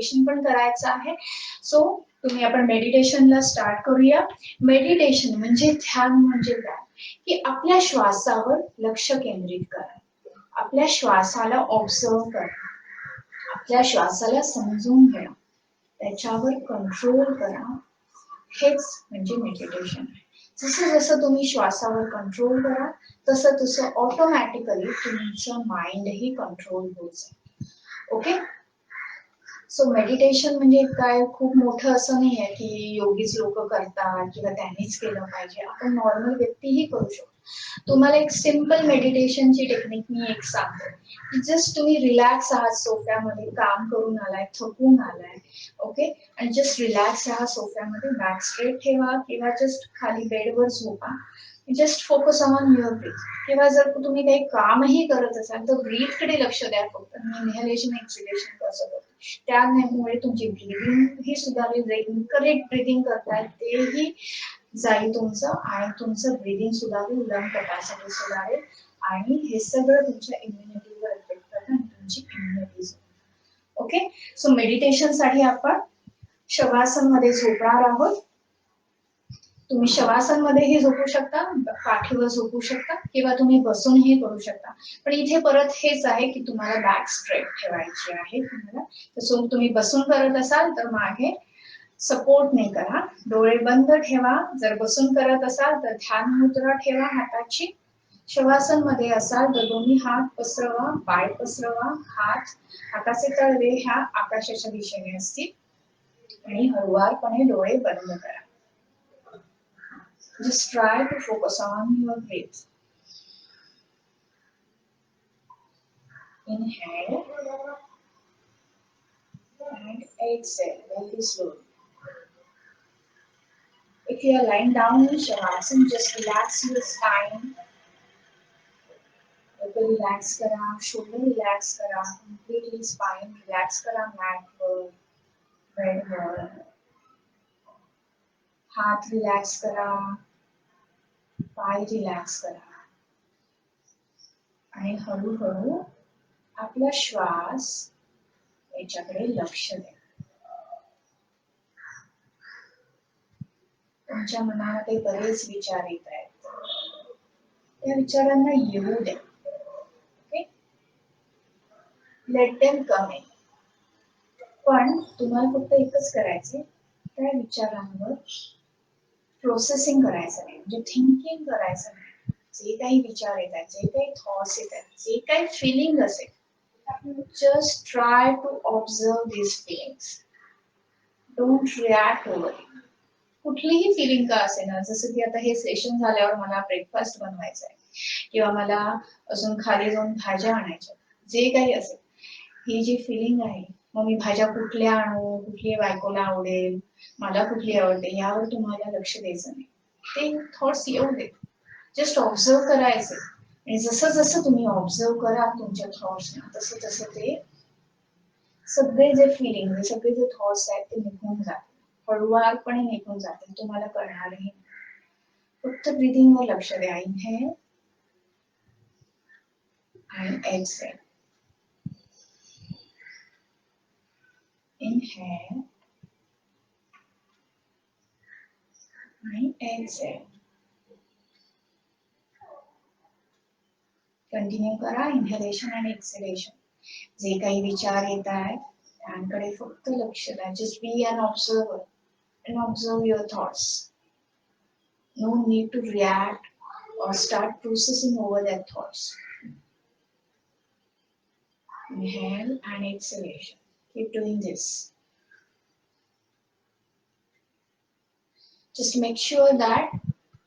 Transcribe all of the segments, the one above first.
Meditation पण करायचं आहे. सो तुम्ही आपण मेडिटेशनला स्टार्ट करूया. मेडिटेशन म्हणजे ध्यान म्हणजे काय की आपल्या श्वासावर लक्ष केंद्रित करा, आपल्या श्वासाला ऑब्झर्व करा, आपल्या श्वासाला समजून घ्या, त्याच्यावर कंट्रोल करा. हेच म्हणजे मेडिटेशन आहे. जसं जसं तुम्ही श्वासावर कंट्रोल करा तसं तसं ऑटोमॅटिकली तुमचं माइंडही कंट्रोल होत जाईल. ओके. सो मेडिटेशन म्हणजे काय खूप मोठं असं नाही आहे की योगीच लोक करतात किंवा त्यांनीच केलं पाहिजे, आपण नॉर्मल व्यक्तीही करू शकतो. तुम्हाला एक सिंपल मेडिटेशनची टेक्निक मी एक सांगते. जस्ट तुम्ही रिलॅक्स आहात, सोफ्यामध्ये काम करून आलाय, थकून आलाय, ओके, आणि जस्ट रिलॅक्स आहात सोफ्यामध्ये, बॅक स्ट्रेट ठेवा किंवा जस्ट खाली बेडवर झोपा. Just focus on your breath. किंवा जर तुम्ही काही कामही करत असाल तर ब्रीथ कडे लक्ष द्या फक्त. इन्हेलेशन एक्सहेलेशन कसं करतो त्यामुळे तुमची ब्रीदिंग ही सुधारेल, करेक्ट ब्रीदिंग करताय तेही जाईल तुमचं, आणि तुमचं ब्रीदिंग सुधारेल, लंग कॅपॅसिटी सुधारेल, आणि हे सगळं तुमच्या इम्युनिटीवर इफेक्ट करतं आणि तुमची इम्युनिटी. ओके. सो मेडिटेशन साठी आपण शवासन मध्ये झोपणार आहोत. तुम्ही शवासन मध्येही झोपू शकता, पाठीवर झोपू शकता किंवा तुम्ही बसूनही करू शकता. पण इथे परत हेच आहे की तुम्हाला बॅक स्ट्रेट ठेवायची आहे. तुम्हाला तसं तुम्ही बसून करत असाल तर मागे सपोर्ट नाही करा, डोळे बंद ठेवा. जर बसून करत असाल तर ध्यान मुद्रा ठेवा हाताची. शवासन मध्ये असाल तर दोन्ही हात पसरवा, पाय पसरवा, हाताचे तळवे ह्या आकाशाच्या दिशेने असतील, आणि हळुवारपणे डोळे बंद करा. Just try to focus on your breath. Inhale and exhale very slowly. If you are lying down in Shavasana, just relax your spine. Relax करा, shoulder relax करा, completely spine relax करा, mat वर, bed वर. हात relax करा, पाय relax करा, आणि हळूहळू आपला श्वास याच्याकडे लक्ष द्या. तुमच्या मनामध्ये बरेच विचार येत आहेत, त्या विचारांना येऊ द्या. Okay, let them come in. पण तुम्हाला फक्त एकच करायचे, त्या विचारांवर प्रोसेसिंग करायचं नाही, म्हणजे थिंकिंग करायचं नाही. जे काही विचार येत आहेत, जे काही थॉट्स येत आहेत, जे काही फिलिंग असेल, just try to observe this feelings. Don't react over it. कुठलीही फिलिंग का असे ना, जसं की आता हे सेशन झाल्यावर मला ब्रेकफास्ट बनवायचा आहे किंवा मला अजून खाली जाऊन भाज्या आणायच्या, जे काही असेल, ही जी फिलिंग आहे, मग मी भाज्या कुठल्या आणू, कुठली बायकोला आवडेल, मला कुठली आवडते, यावर तुम्हाला लक्ष द्यायचं नाही. ते थॉट्स येऊ देत, जस्ट ऑब्झर्व करायचे. आणि जसं जसं तुम्ही ऑब्झर्व करा तुमच्या थॉट्सना, तसं तसं ते सगळे जे फिलिंग, सगळे जे थॉट्स आहेत ते निघून जातील, हळुवारपणे निघून जातील, तुम्हाला कळणारही. फक्त ब्रीदिंग वर लक्ष द्या. Inhale and exhale. Inhale and exhale. Continue करा इनहेलेशन आणि एक्सहेलेशन. जे काही विचार येत आहेत त्यांकडे फक्त लक्ष द्या. Just be an observer and observe your thoughts. No need to react or start processing over their thoughts. Inhale and exhalation. Keep doing this. Just make sure that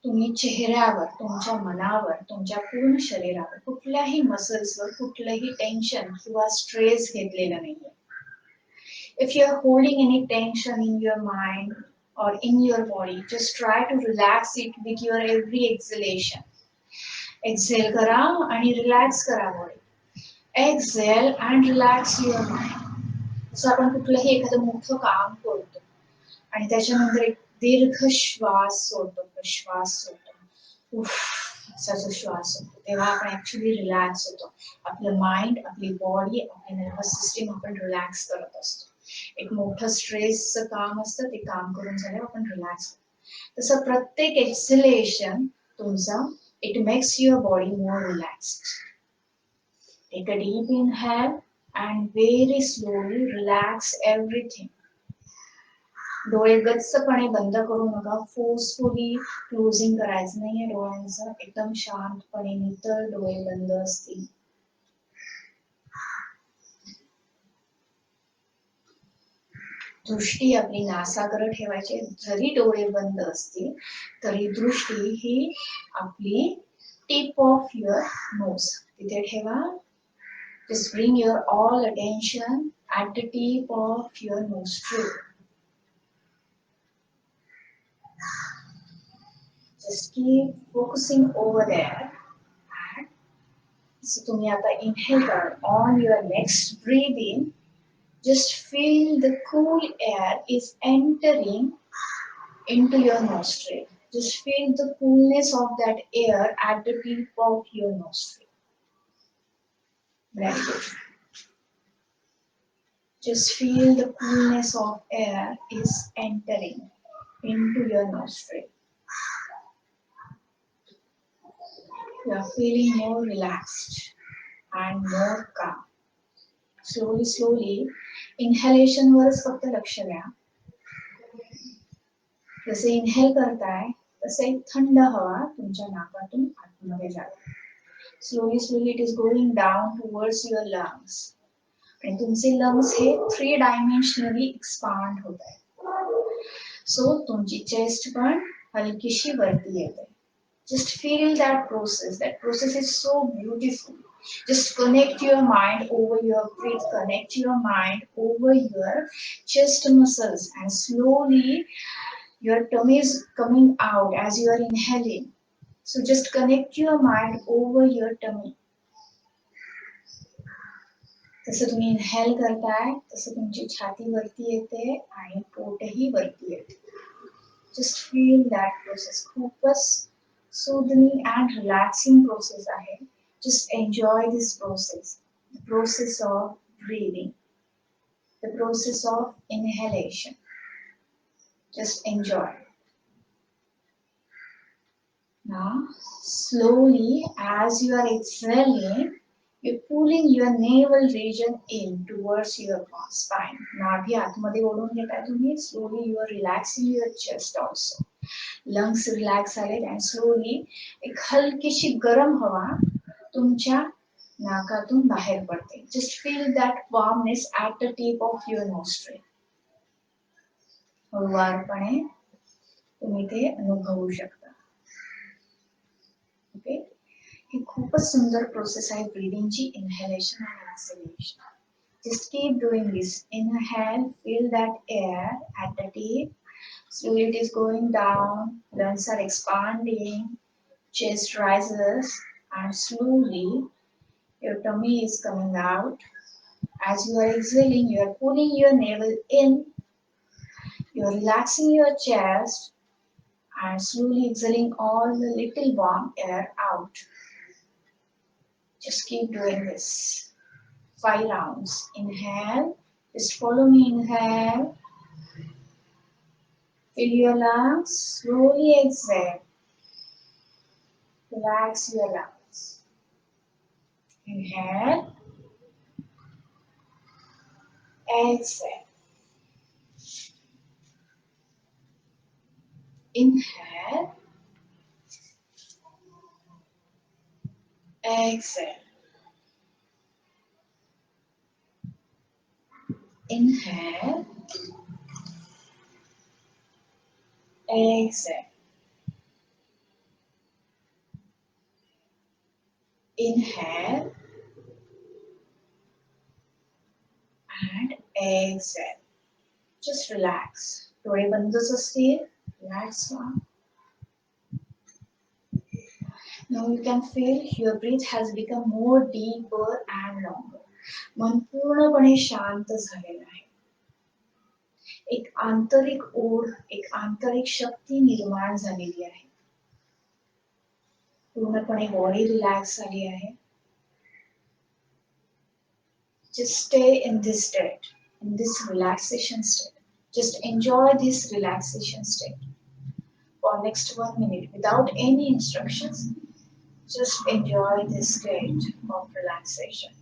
तुम्ही चेहऱ्यावर, तुमच्या मनावर, तुमच्या पूर्ण शरीरावर कुठल्याही मसल्सवर कुठलंही टेन्शन किंवा स्ट्रेस घेतलेला नाहीये. If you are holding any tension in your mind or in your body, just try to relax it with your every exhalation. Exhale करा आणि relax करा body. Exhale and relax your mind. जसं आपण कुठलंही एखादं मोठं काम करतो आणि त्याच्यानंतर एक दीर्घ श्वास सोडतो, श्वास सोडतो, असा जो श्वास सोडतो, तेव्हा आपण ऍक्च्युली रिलॅक्स होतो. आपलं माइंड, आपली बॉडी, आपली नर्वस सिस्टीम आपण रिलॅक्स करत असतो. एक मोठं स्ट्रेसचं काम असतं ते काम करून झाल्यावर आपण रिलॅक्स. तसं प्रत्येक एक्सलेशन तुमचा it makes your body more relaxed. Take a deep inhale and very slowly relax everything. डोळे गच्चपणे बंद करू नका. फोर्सफुली क्लोजिंग करायचं नाहीये डोळ्यांचं. एकदम शांतपणे नितळ डोळे बंद असतील. दृष्टी आपली नासाकडे ठेवायची. जरी डोळे बंद असतील तरी दृष्टी ही आपली टिप ऑफ युअर नोज तिथे ठेवा. Just bring your all attention at the tip of your nostril. Just keep focusing over there. And so तुम्ही आता inhale करा. On your next breathe in, just feel the cool air is entering into your nostril. Just feel the coolness of that air at the tip of your nostril. Very good. Just feel the coolness of air is entering into your nostril. You are feeling more relaxed and more calm. Slowly, inhalation वरच फक्त लक्ष द्या. जसे inhale करताय तसे एक थंड हवा तुमच्या नाकातून आतमध्ये जाते. Slowly it is going down towards your lungs. आणि तुमचे लंग्स हे 3 डायमेन्शनली एक्सपांड होत आहेत. सो तुमची चेस्ट पण हलकीशी वरती येते. Just feel that process. That process is so beautiful. Just connect your mind over your breath. Connect your mind over your chest muscles. And slowly your tummy is coming out as you are inhaling. So just connect your mind over your tummy. तसं तुम्ही inhale करताय तसं तुमची छाती वरती येते आणि पोटही वरती येते. Just feel that process. खूपच soothing and relaxing process आहे. Just enjoy this process. The process of breathing. The process of inhalation. Just enjoy. Now, slowly as you are exhaling, you're pulling your navel region in towards your spine. नाभी आतमध्ये ओढून घेताय तुम्ही. Slowly you are relaxing your chest also. Lungs relax झाले and slowly एक हलकीशी गरम हवा तुमच्या नाकातून बाहेर पडते. Just feel that warmness at the tip of your nostril. हळुवारपणे तुम्ही ते अनुभवू शकता. ओके. ही खूपच सुंदर प्रोसेस आहे ब्रीदिंगची, इनहेलेशन आणि exhalation. Just keep doing this. Inhale, feel that air at the tip. Slowly it is going down, lungs are expanding, chest rises, and slowly your tummy is coming out. As you are exhaling, you are pulling your navel in, you are relaxing your chest, and slowly exhaling all the little warm air out. Just keep doing this. 5 rounds. Inhale, just follow me, inhale. Fill your lungs, slowly exhale. Relax your lungs. Inhale, exhale. Inhale, exhale. Inhale, exhale. Inhale and exhale. Just relax. डोळे बंदच असतील. Relax now. Now you can feel your breath has become more deeper and longer. मन पूर्णपणे शांत झालेलं आहे. एक आंतरिक ओढ, एक आंतरिक शक्ती निर्माण झालेली आहे. पूर्णपणे बॉडी रिलॅक्स झाली आहे. Just stay in this state, in this relaxation state. Just enjoy this relaxation state for next 1 minute without any instructions. Just enjoy this state of relaxation.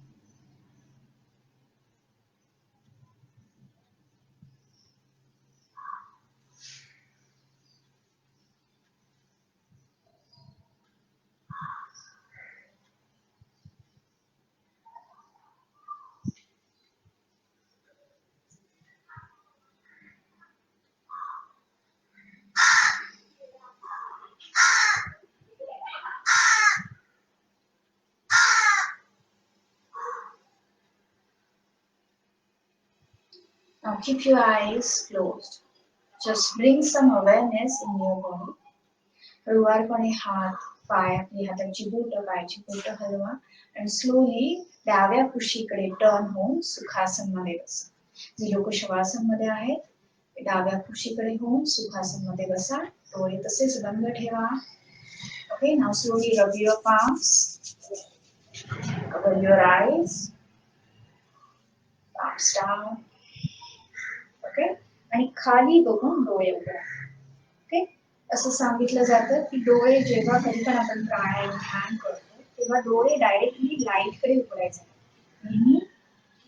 Now keep your eyes closed. Just bring some awareness in your body. हळूवारपणे हात, पाय, आपली हाताची बोट, पायाची बोट हलवा आणि slowly डाव्या कुशीकडे turn होऊन सुखासन मध्ये बसा. जे लोक शवासन मध्ये आहेत ते डाव्या कुशीकडे होऊन सुखासन मध्ये बसा. डोळे तसेच बंद ठेवा. Okay, now slowly rub your palms, cover your eyes, palms down. Okay, आणि खाली बघून डोळे उघडा. ओके, असं सांगितलं जातं की डोळे जेव्हा कधी पण आपण प्राणायाम ध्यान करतो तेव्हा डोळे डायरेक्टली लाईटकडे उघडायचे. नेहमी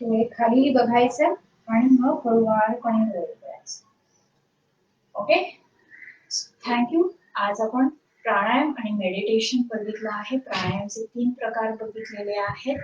डोळे खाली बघायचे आणि मग हळूवारपणे डोळे उघडायचे. Okay, thank you. आज आपण प्राणायाम आणि मेडिटेशन बघितलं आहे. प्राणायामचे 3 प्रकार बघितलेले आहेत.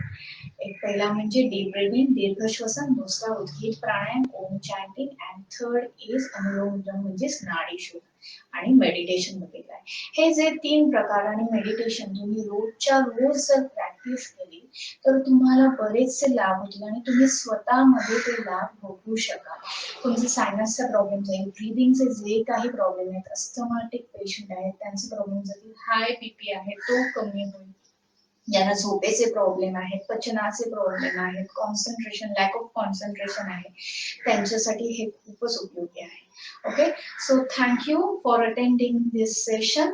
एक पहिला म्हणजे डीप ब्रीदिंग, दीर्घ श्वसन. दुसरा उद्गीत प्राणायाम, ओम चॅन्टिंग. अँड थर्ड इज अनुलोम विलोम म्हणजेच नाडी शोध आणि मेडिटेशन बघितलं आहे. हे जे 3 प्रकार आणि मेडिटेशन तुम्ही रोजच्या रोज जर प्रॅक्टिस केली तर तुम्हाला बरेचसे लाभ होतील आणि तुम्ही स्वतःमध्ये ते लाभ भोगू शकाल. तुमचे सायनसचा प्रॉब्लेम जाईल, ब्रीदिंगचे जे काही प्रॉब्लेम आहेत, अस्थमॅटिक पेशंट आहेत त्यांचे प्रॉब्लेम जातील, हाय बीपी आहे तो कमी होईल, ज्यांना झोपेचे प्रॉब्लेम आहेत, पचनाचे प्रॉब्लेम आहेत, कॉन्सन्ट्रेशन, लॅक ऑफ कॉन्सन्ट्रेशन आहे, त्यांच्यासाठी हे खूपच उपयोगी आहे. Okay, so thank you for attending this session.